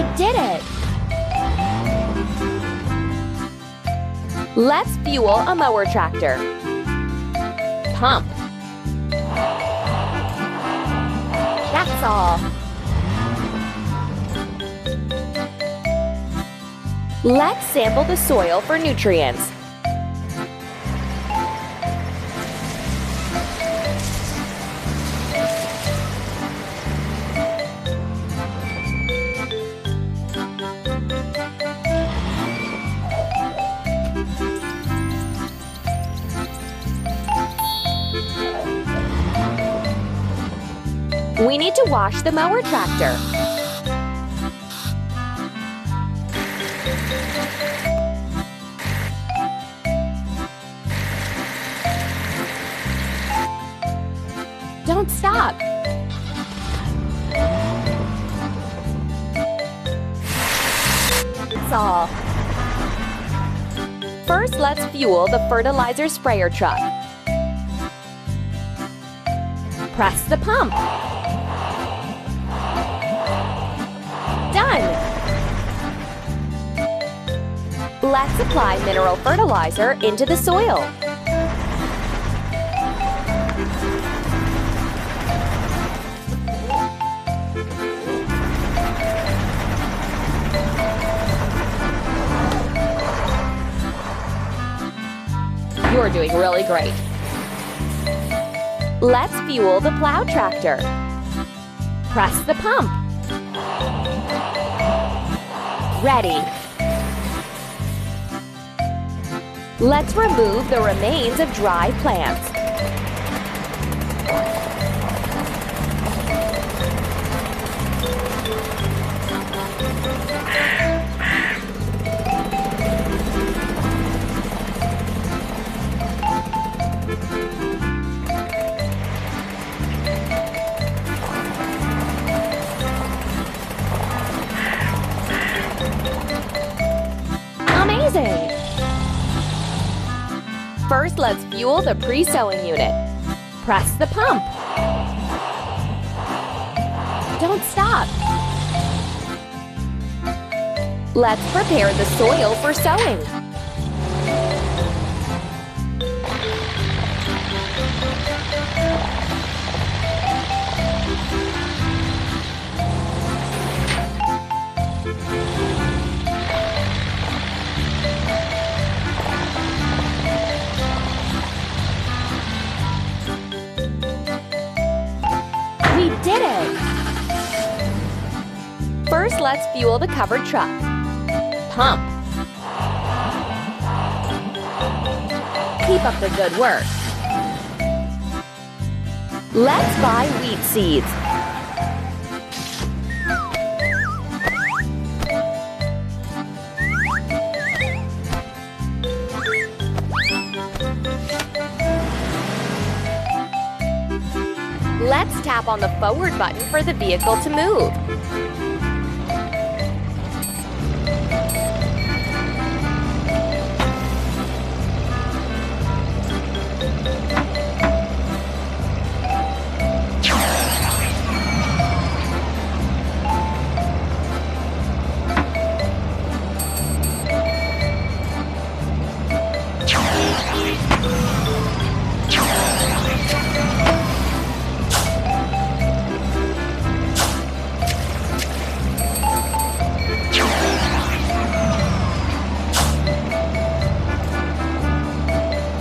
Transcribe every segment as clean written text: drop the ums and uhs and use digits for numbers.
We did it! Let's fuel a mower tractor. Pump. That's all. Let's sample the soil for nutrients. We need to wash the mower tractor. Don't stop. That's all. First, let's fuel the fertilizer sprayer truck. Press the pump. Done! Let's apply mineral fertilizer into the soil. You're doing really great. Let's fuel the plow tractor. Press the pump. Ready. Let's remove the remains of dry plants. Amazing! First, let's fuel the pre-sowing unit. Press the pump. Don't stop. Let's prepare the soil for sowing. We did it! First, let's fuel the covered truck. Pump. Keep up the good work. Let's buy wheat seeds. Let's tap on the forward button for the vehicle to move.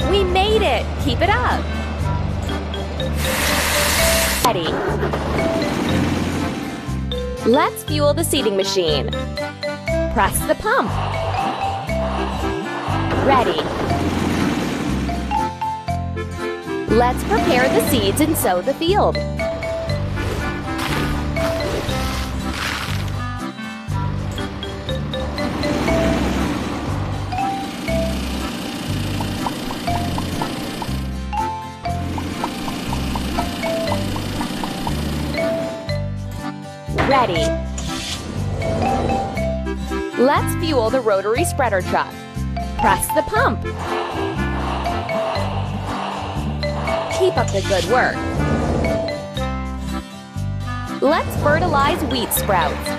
We made it! Keep it up! Ready. Let's fuel the seeding machine. Press the pump. Ready. Let's prepare the seeds and sow the field. Ready. Let's fuel the rotary spreader truck. Press the pump. Keep up the good work. Let's fertilize wheat sprouts.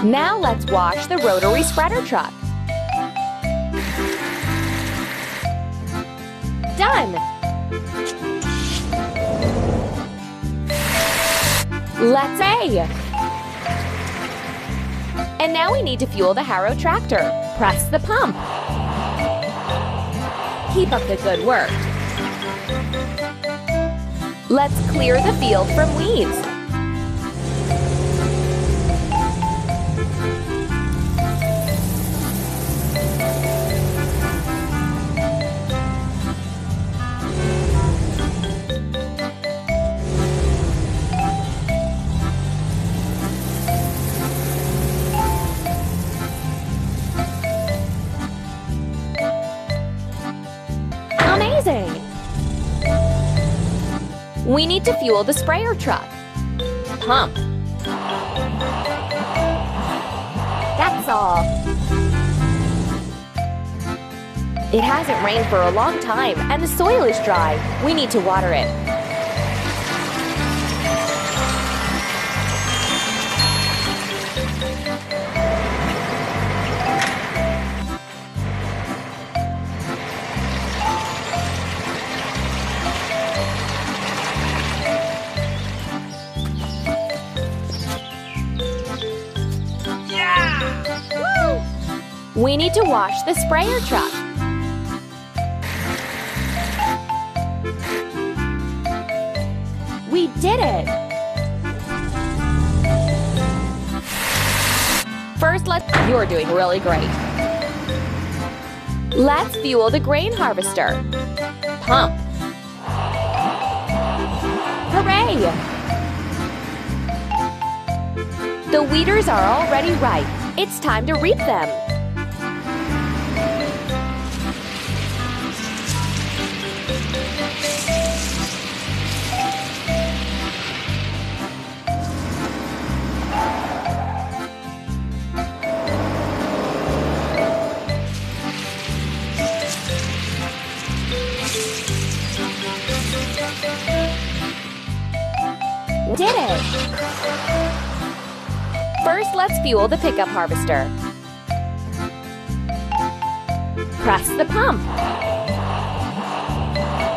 Now let's wash the rotary spreader truck. Done! Let's A! And now we need to fuel the harrow tractor. Press the pump. Keep up the good work. Let's clear the field from weeds. Amazing! We need to fuel the sprayer truck. Pump. That's all. It hasn't rained for a long time and the soil is dry. We need to water it. We need to wash the sprayer truck. We did it! First, you're doing really great. Let's fuel the grain harvester. Pump. Hooray! The weeders are already ripe. It's time to reap them. Did it! First, let's fuel the pickup harvester. Press the pump.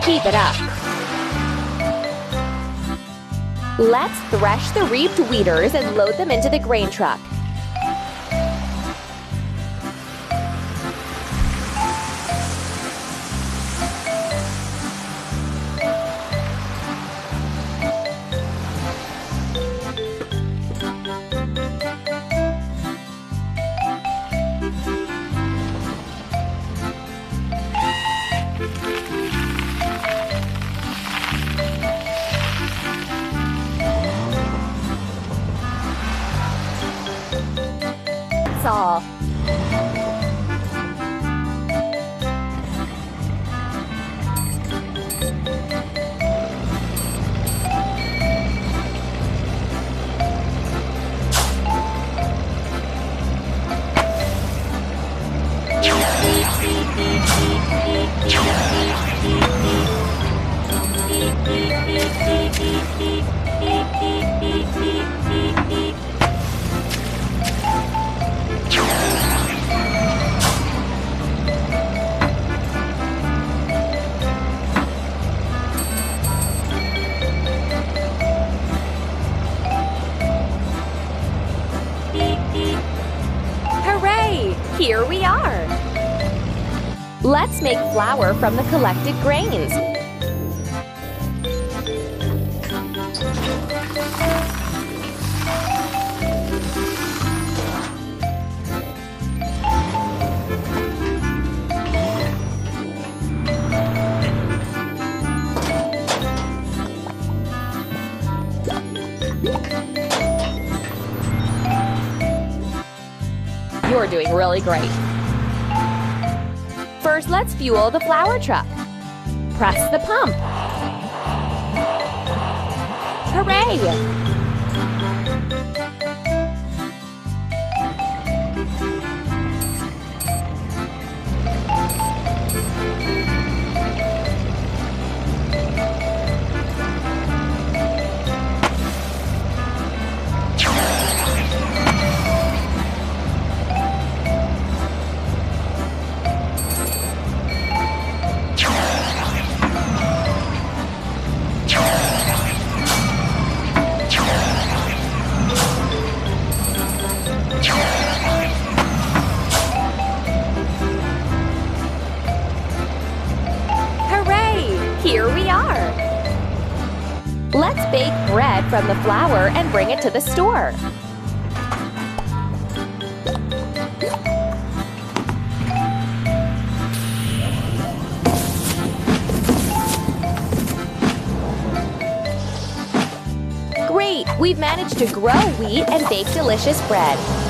Keep it up. Let's thresh the reaped weeders and load them into the grain truck. That's all. Hooray! Here we are! Let's make flour from the collected grains. You're doing really great. First, let's fuel the flour truck. Press the pump. Hooray! Let's bake bread from the flour and bring it to the store. Great! We've managed to grow wheat and bake delicious bread.